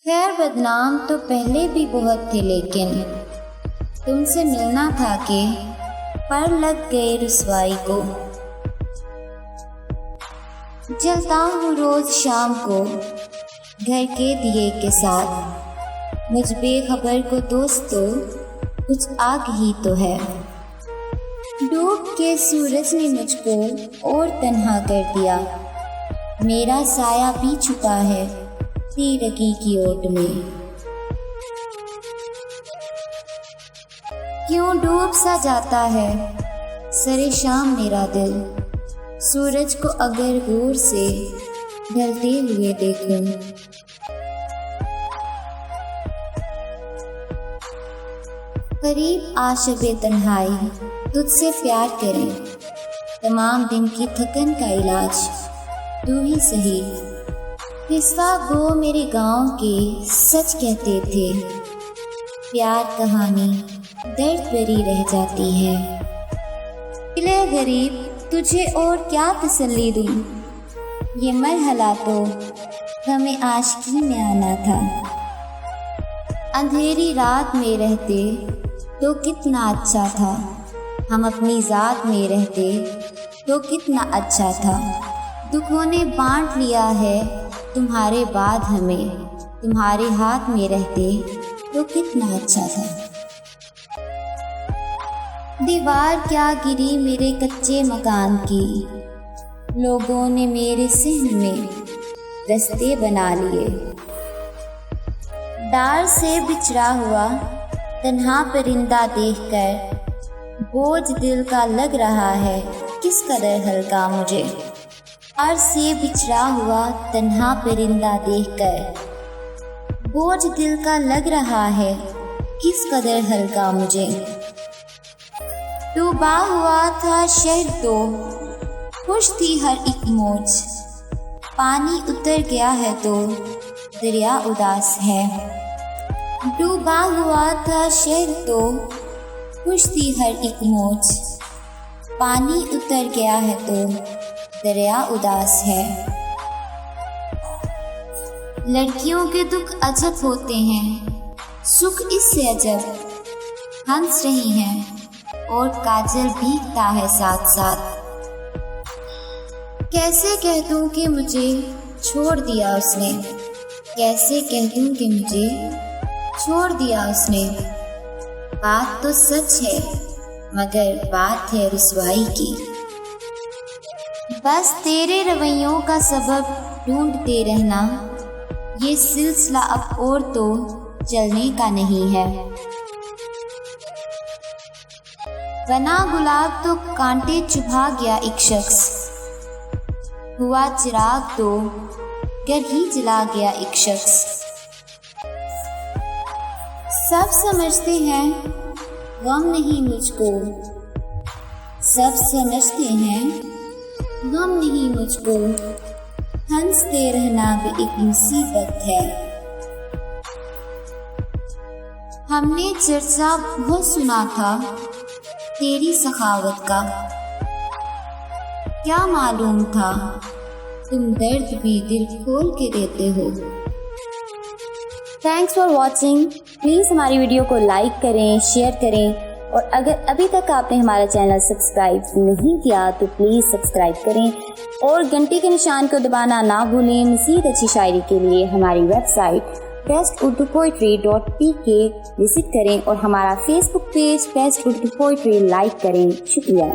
खैर बदनाम तो पहले भी बहुत थे, लेकिन तुमसे मिलना था कि पर लग गए रुसवाई को। जलता हूँ रोज शाम को घर के दिए के साथ, मुझ बेखबर को दोस्तों कुछ आग ही तो है। डूब के सूरज ने मुझको और तन्हा कर दिया, मेरा साया भी छुपा है तीरगी की ओट में। क्यों डूब सा जाता है सरे शाम मेरा दिल, सूरज को अगर गौर से ढलते हुए देखूं। करीब आशबे तन्हाई तुझसे प्यार करें, तमाम दिन की थकन का इलाज तू ही सही। किस्सा गो मेरे गांव के सच कहते थे, प्यार कहानी दर्द भरी रह जाती है। दिले गरीब तुझे और क्या तसल्ली दूं, ये मरहला तो हमें आशिकी में आना था। अंधेरी रात में रहते तो कितना अच्छा था, हम अपनी ज़ात में रहते तो कितना अच्छा था। दुखों ने बांट लिया है तुम्हारे बाद हमें, तुम्हारे हाथ में रहते तो कितना अच्छा था। दीवार क्या गिरी मेरे कच्चे मकान की, लोगों ने मेरे सहन में रास्ते बना लिए। डार से बिछड़ा हुआ तन्हा परिंदा देखकर बोझ दिल का लग रहा है किस कदर हल्का मुझे। डार से बिछड़ा हुआ तन्हा परिंदा देखकर बोझ दिल का लग रहा है किस कदर हल्का मुझे। डूबा हुआ था शहर तो खुश थी हर एक मौज, पानी उतर गया है तो दरिया उदास है। डूबा हुआ था शहर तो खुश थी हर एक मौज, पानी उतर गया है तो दरिया उदास है। लड़कियों के दुख अजब होते हैं, सुख इससे अजब हंस रही हैं और काजल भीगता है साथ साथ। कैसे कह दूं कि मुझे छोड़ दिया उसने, कैसे कह दूं कि मुझे छोड़ दिया उसने। बात तो सच है मगर बात है रुसवाई की। बस तेरे रवैयों का सबब ढूंढते रहना, ये सिलसिला अब और तो चलने का नहीं है। बना गुलाब तो कांटे चुभा गया एक शख्स, हुआ चिराग तो घर ही जला गया एक शख्स। सब समझते हैं गम नहीं मुझको, सब समझते हैं गम नहीं मुझको, हंसते रहना भी एक मुसीबत है। हमने चर्चा बहुत सुना था तेरी सखावत का, क्या मालूम था तुम दर्द भी दिल खोल के देते हो। Thanks for watching. प्लीज़ हमारी वीडियो को लाइक करें, शेयर करें और अगर अभी तक आपने हमारा चैनल सब्सक्राइब नहीं किया तो प्लीज़ सब्सक्राइब करें और घंटी के निशान को दबाना ना भूलें। मज़ीद अच्छी शायरी के लिए हमारी वेबसाइट besturdupoetry.pk विजिट करें और हमारा Facebook page best Urdu poetry like करें। शुक्रिया।